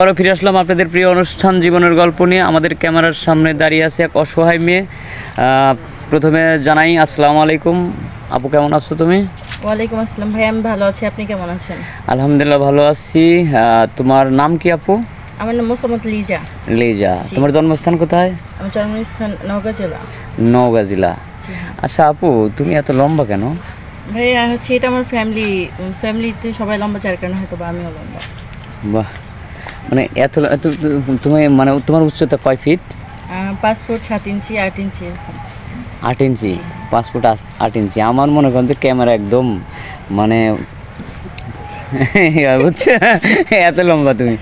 আবারও ফিরে আসলাম আপনাদের প্রিয় অনুষ্ঠান জীবনের গল্প নিয়ে। আমাদের ক্যামেরার সামনে দাঁড়িয়ে আছে এক অসহায় মেয়ে। প্রথমে জানাই আসসালামু আলাইকুম। আপু কেমন আছো তুমি? ওয়ালাইকুম আসসালাম ভাই, আমি ভালো আছি। আপনি কেমন আছেন? আলহামদুলিল্লাহ ভালো আছি। তোমার নাম কি আপু? আমার নাম মোসাম্মদ লিজা। লিজা। তোমার জন্মস্থান কোথায়? আমার জন্মস্থান নওগাঁ জেলা। নওগাঁ জেলা। জি হ্যাঁ। আচ্ছা আপু, তুমি এত লম্বা কেন? ভাইয়া হচ্ছে এটা আমার ফ্যামিলিতে সবাই লম্বা, যার কারণে হয়তো বা আমিও লম্বা। বাহ, মানে তুমি মানে তোমার উচ্চতা কয় ফিট? 5 ফুট 7 ইঞ্চি 8 ইঞ্চি এরকম। 8 ইঞ্চি? 5 ফুট 8 ইঞ্চি। আমার মনে করেন যে ক্যামেরা একদম মানে বুঝছো, এত লম্বা তুমি।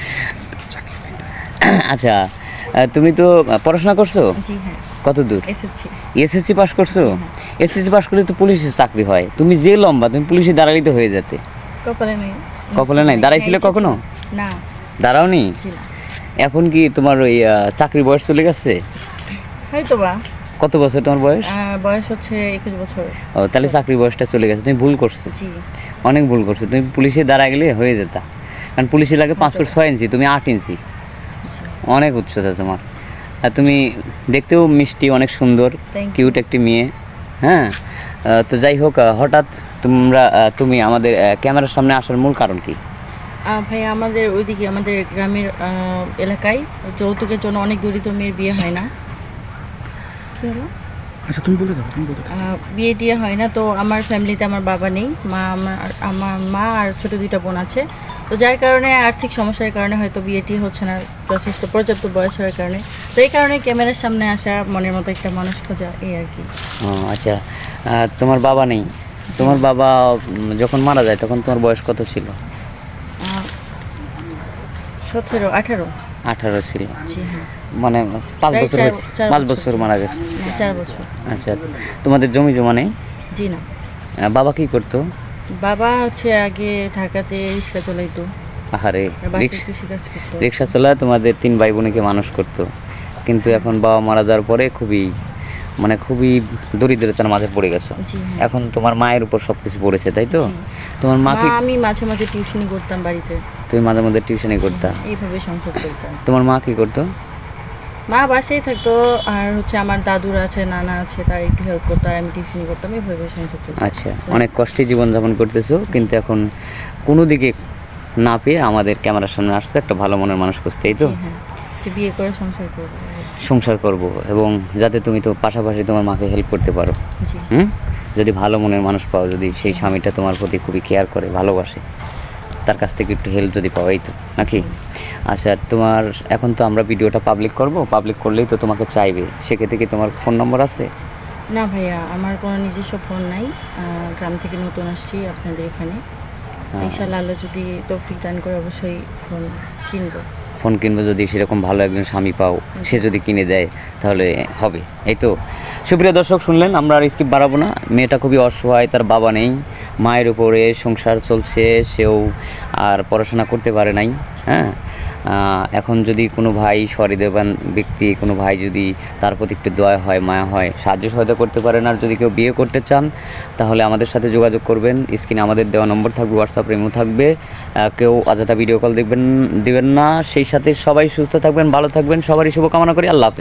আচ্ছা, তুমি তো পড়াশোনা করছো? জি হ্যাঁ। কত দূর? এসেছি। এসএসসি পাস করছো? এসএসসি পাস করলে তো পুলিশের চাকরি হয়। তুমি যে লম্বা, তুমি পুলিশে দাঁড়ালেই তো হয়ে যেতে। কপালে নেই। কপালে নাই? দাঁড়াইছিলে কখনো? না। দাঁড়াওনি? জি না। এখন কি তোমার ওই চাকরির বয়স চলে গেছে? হয়তো বা। কত বছর তোমার বয়স? বয়স হচ্ছে 21 বছর। ও, তাহলে চাকরির বয়সটা চলে গেছে। তুমি ভুল করছো, জি। অনেক ভুল করছো। তুমি পুলিশে দাঁড়া গেলে হয়ে যেতা, কারণ পুলিশে লাগে 5 ফুট 6 ইঞ্চি, তুমি 8 ইঞ্চি। জি। অনেক উচ্চতা তোমার। আর তুমি দেখতেও মিষ্টি, অনেক সুন্দর, Thank you. কিউট একটি মেয়ে। হ্যাঁ, তো যাই হোক, হঠাৎ তুমি আমাদের ক্যামেরার সামনে আসার মূল কারণ কি? ভাই আমাদের ওইদিকে আমাদের গ্রামের এলাকায় যৌতুকের জন্য অনেক দরিদ্র মেয়ের বিয়ে হয় না। কি হলো? আচ্ছা তুমি বলতে থাকো। বিয়ে টিয়ে হয় না, তো আমার ফ্যামিলিতে আমার বাবা নেই, আমার মা আর ছোটো 2টা বোন আছে। তো যার কারণে আর্থিক সমস্যার কারণে হয়তো বিয়েটি হচ্ছে না, যথেষ্ট পর্যাপ্ত বয়স হওয়ার কারণে। তো এই কারণে ক্যামেরার সামনে আসা, মনের মতো একটা মানুষ খোঁজা, এই আর কি। ও আচ্ছা, তোমার বাবা নেই। তোমার বাবা যখন মারা যায় তখন তোমার বয়স কত ছিল? 17 18। 18 ছিল। জি হ্যাঁ। মানে 5 প্রায় বছর চার- হয়েছে? 4 5 বছর। বছর মারা গেছে। না, 4 বছর। আচ্ছা, তোমাদের জমি জমা নেই? জি না। বাবা কি করতো? বাবা হচ্ছে আগে ঢাকাতে রিক্সা চালাইতো, আহারে, আর বাসায় কৃষিকাজ করতো। রিক্সা চালা তোমাদের 3 ভাই বোনকে মানুষ করতো, কিন্তু এখন বাবা মারা যাওয়ার পরে খুবই দরিদ্রতার মাঝে পড়ে গেছো। জি হ্যাঁ। এখন তোমার মায়ের উপর সবকিছু পড়েছে, তাই তো? জি। তোমার মা কি? আমি মাঝে মাঝে টিউশনি করতাম বাড়িতে। তুমি মাঝে মধ্যে টিউশনি করতা? এইভাবে সংসার করতাম। তোমার মা কি করতো? মা বাসায় থাকতো, আর হচ্ছে আমার দাদুর আছে, নানা আছে, তার একটু হেল্প করতো, আর আমি টিউশনি করতাম, এইভাবে সংসার চলতো। আচ্ছা, অনেক কষ্টে জীবনযাপন করতেছো, কিন্তু এখন কোনো দিকে না পেয়ে আমাদের ক্যামেরার সামনে আসছো একটা ভালো মনের মানুষ খুঁজতে, এই তো? জি হ্যাঁ, যে বিয়ে করে সংসার করবো। সংসার করব, এবং যাতে তুমি তো পাশাপাশি তোমার মাকে হেল্প করতে পারো। জি যদি ভালো মনের মানুষ পাও, যদি সেই স্বামীটা তোমার প্রতি খুবই কেয়ার করে, ভালোবাসে, তার কাছ থেকে একটু হেল্প যদি পাও, এই তো নাকি? আচ্ছা, তোমার এখন তো আমরা ভিডিওটা পাবলিক করব, পাবলিক করলেই তো তোমাকে চাইবে, সেক্ষেত্রে কি তোমার ফোন নম্বর আছে? না ভাইয়া, আমার কোনো নিজস্ব ফোন নাই। গ্রাম থেকে নতুন আসছি আপনাদের এখানে। ইনশাআল্লাহ আল্লাহ যদি তৌফিক দান করে অবশ্যই ফোন কিনবো। ফোন কিনবো, যদি সেরকম ভালো একজন স্বামী পাও, সে যদি কিনে দেয় তাহলে হবে, এই তো? সুপ্রিয় দর্শক, শুনলেন, আমরা আর স্কিপ বাড়াবো না। মেয়েটা খুবই অসহায়, তার বাবা নেই, মায়ের উপরে সংসার চলছে, সেও আর পড়াশোনা করতে পারে নাই। হ্যাঁ, এখন যদি কোনো ভাই, সহৃদয়বান ব্যক্তি, কোনো ভাই যদি তার প্রতি একটু দয়া হয়, মায়া হয়, সাহায্য সহায়তা করতে পারেন, আর যদি কেউ বিয়ে করতে চান তাহলে আমাদের সাথে যোগাযোগ করবেন। স্ক্রিনে আমাদের দেওয়া নম্বর থাকবে, হোয়াটসঅ্যাপ ইমো থাকবে। কেউ অযথা ভিডিও কল দিবেন না। সেই সাথে সবাই সুস্থ থাকবেন, ভালো থাকবেন, সবারই শুভকামনা করি। আল্লাহ হাফেজ।